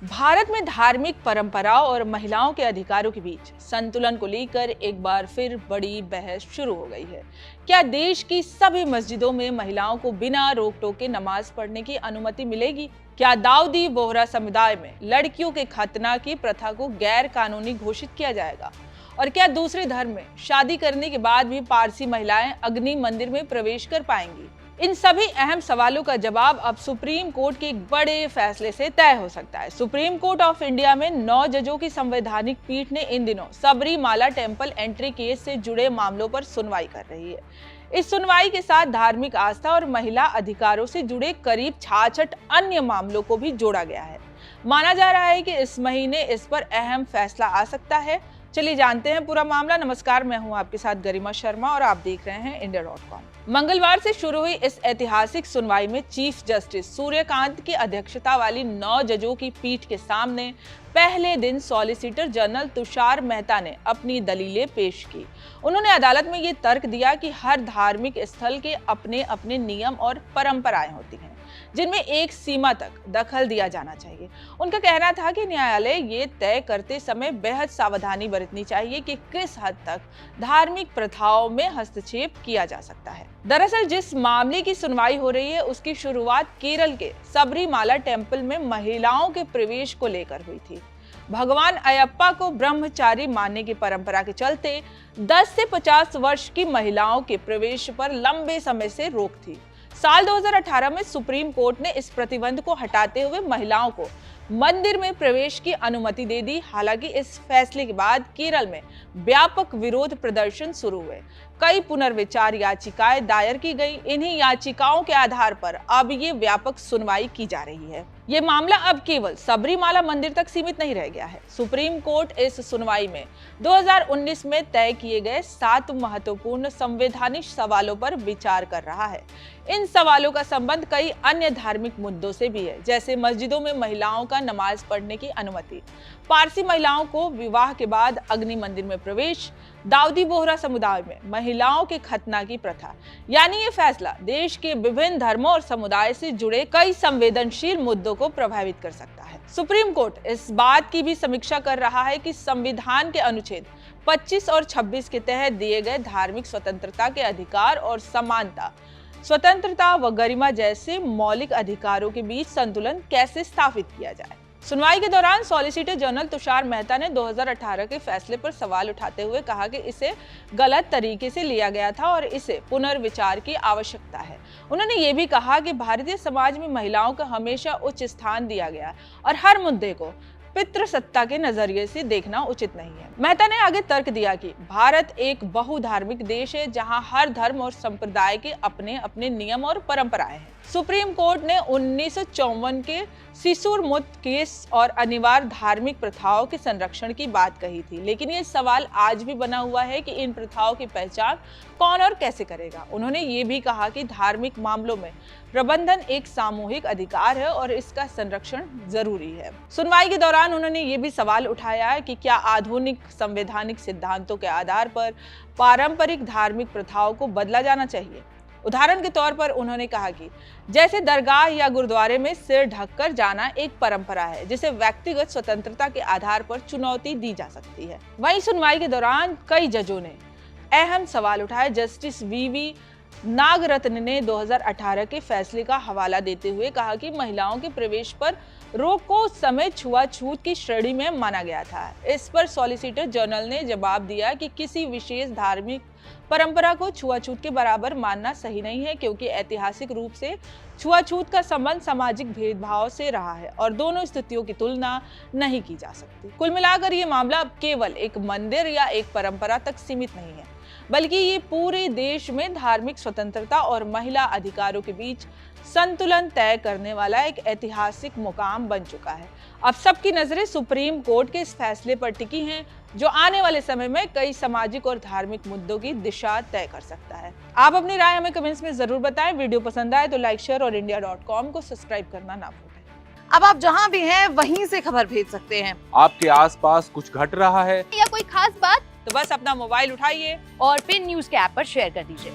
भारत में धार्मिक परंपराओं और महिलाओं के अधिकारों के बीच संतुलन को लेकर एक बार फिर बड़ी बहस शुरू हो गई है। क्या देश की सभी मस्जिदों में महिलाओं को बिना रोक टोक के नमाज पढ़ने की अनुमति मिलेगी? क्या दाऊदी बोहरा समुदाय में लड़कियों के खतना की प्रथा को गैर कानूनी घोषित किया जाएगा? और क्या दूसरे धर्म में शादी करने के बाद भी पारसी महिलाएं अग्नि मंदिर में प्रवेश कर पाएंगी? इन सभी अहम सवालों का जवाब अब सुप्रीम कोर्ट के एक बड़े फैसले से तय हो सकता है। सुप्रीम कोर्ट ऑफ इंडिया में 9 जजों की संवैधानिक पीठ ने इन दिनों सबरीमाला टेंपल एंट्री केस से जुड़े मामलों पर सुनवाई कर रही है। इस सुनवाई के साथ धार्मिक आस्था और महिला अधिकारों से जुड़े करीब 66 अन्य मामलों को भी जोड़ा गया है। माना जा रहा है कि इस महीने इस पर अहम फैसला आ सकता है। चलिए जानते हैं पूरा मामला। नमस्कार, मैं हूं आपके साथ गरिमा शर्मा और आप देख रहे हैं India.com। मंगलवार से शुरू हुई इस ऐतिहासिक सुनवाई में चीफ जस्टिस सूर्यकांत की अध्यक्षता वाली 9 जजों की पीठ के सामने पहले दिन सॉलिसिटर जनरल तुषार मेहता ने अपनी दलीलें पेश की। उन्होंने अदालत में ये तर्क दिया कि हर धार्मिक स्थल के अपने अपने नियम और परंपराएं होती हैं, जिनमें एक सीमा तक दखल दिया जाना चाहिए। उनका कहना था कि न्यायालय ये तय करते समय बेहद सावधानी बरतनी चाहिए कि किस हद तक धार्मिक प्रथाओं में हस्तक्षेप किया जा सकता है। दरअसल जिस मामले की सुनवाई हो रही है उसकी शुरुआत केरल के सबरीमाला टेंपल में महिलाओं के प्रवेश को लेकर हुई थी। भगवान अयप्पा को ब्रह्मचारी मानने की परंपरा के चलते 10 से 50 वर्ष की महिलाओं के प्रवेश पर लंबे समय से रोक थी। साल 2018 में सुप्रीम कोर्ट ने इस प्रतिबंध को हटाते हुए महिलाओं को मंदिर में प्रवेश की अनुमति दे दी। हालांकि इस फैसले के बाद केरल में व्यापक विरोध प्रदर्शन शुरू हुए। कई पुनर्विचार याचिकाएं दायर की गई। इन्हीं याचिकाओं के आधार पर अब ये व्यापक सुनवाई की जा रही है। ये मामला अब केवल सबरीमाला मंदिर तक सीमित नहीं रह गया है। सुप्रीम कोर्ट इस सुनवाई में 2019 में तय किए गए 7 महत्वपूर्ण संवैधानिक सवालों पर विचार कर रहा है। इन सवालों का संबंध कई अन्य धार्मिक मुद्दों से भी है, जैसे मस्जिदों में महिलाओं का नमाज पढ़ने की अनुमति, पारसी महिलाओं को विवाह के बाद अग्नि मंदिर में प्रवेश, दाऊदी बोहरा समुदाय में महिलाओं के खतना की प्रथा। यानी ये फैसला देश के विभिन्न धर्मों और समुदाय से जुड़े कई संवेदनशील मुद्दों को प्रभावित कर सकता है। सुप्रीम कोर्ट इस बात की भी समीक्षा कर रहा है कि संविधान के अनुच्छेद 25 और 26 के तहत दिए गए धार्मिक स्वतंत्रता के अधिकार और समानता, स्वतंत्रता व गरिमा जैसे मौलिक अधिकारों के बीच संतुलन कैसे स्थापित किया जाए। सुनवाई के दौरान सॉलिसिटर जनरल तुषार मेहता ने 2018 के फैसले पर सवाल उठाते हुए कहा कि इसे गलत तरीके से लिया गया था और इसे पुनर्विचार की आवश्यकता है। उन्होंने ये भी कहा कि भारतीय समाज में महिलाओं को हमेशा उच्च स्थान दिया गया और हर मुद्दे को पितृसत्ता के नजरिए से देखना उचित नहीं है। मेहता ने आगे तर्क दिया कि भारत एक बहुधार्मिक देश है, जहां हर धर्म और संप्रदाय के अपने अपने नियम और परंपराएं हैं। सुप्रीम कोर्ट ने 1954 के सिसुर मुत्त केस और अनिवार्य धार्मिक प्रथाओं के संरक्षण की बात कही थी, लेकिन ये सवाल आज भी बना हुआ है कि इन प्रथाओं की पहचान कौन और कैसे करेगा। उन्होंने ये भी कहा कि धार्मिक मामलों में प्रबंधन एक सामूहिक अधिकार है और इसका संरक्षण जरूरी है। सुनवाई के दौरान उन्होंने ये भी सवाल उठाया है कि क्या आधुनिक संवैधानिक सिद्धांतों के आधार पर पारंपरिक धार्मिक प्रथाओं को बदला जाना चाहिए। उदाहरण के तौर पर उन्होंने कहा कि जैसे दरगाह या गुरुद्वारे में सिर ढककर जाना एक परंपरा है, जिसे व्यक्तिगत स्वतंत्रता के आधार पर चुनौती दी जा सकती है। वहीं सुनवाई के दौरान कई जजों ने अहम सवाल उठाए। जस्टिस वीवी नागरत्न ने 2018 के फैसले का हवाला देते हुए कहा कि महिलाओं के प्रवेश पर रोक को उस समय छुआछूत की श्रेणी में माना गया था। इस पर सॉलिसिटर जनरल ने जवाब दिया कि किसी विशेष धार्मिक परंपरा को छुआछूत के बराबर मानना सही नहीं है, क्योंकि ऐतिहासिक रूप से छुआछूत का संबंध सामाजिक भेदभाव से रहा है और दोनों स्थितियों की तुलना नहीं की जा सकती। कुल मिलाकर ये मामला अब केवल एक मंदिर या एक परंपरा तक सीमित नहीं है, बल्कि ये पूरे देश में धार्मिक स्वतंत्रता और महिला अधिकारों के बीच संतुलन तय करने वाला एक ऐतिहासिक मुकाम बन चुका है। अब सबकी नजरें सुप्रीम कोर्ट के इस फैसले पर टिकी हैं, जो आने वाले समय में कई सामाजिक और धार्मिक मुद्दों की दिशा तय कर सकता है। आप अपनी राय हमें कमेंट्स में जरूर बताएं। वीडियो पसंद आए तो लाइक, शेयर और India.com को सब्सक्राइब करना ना भूलें। अब आप जहां भी हैं वहीं से खबर भेज सकते हैं। आपके आसपास कुछ घट रहा है या कोई खास बात, तो बस अपना मोबाइल उठाइए और फिर न्यूज के ऐप पर शेयर कर दीजिए।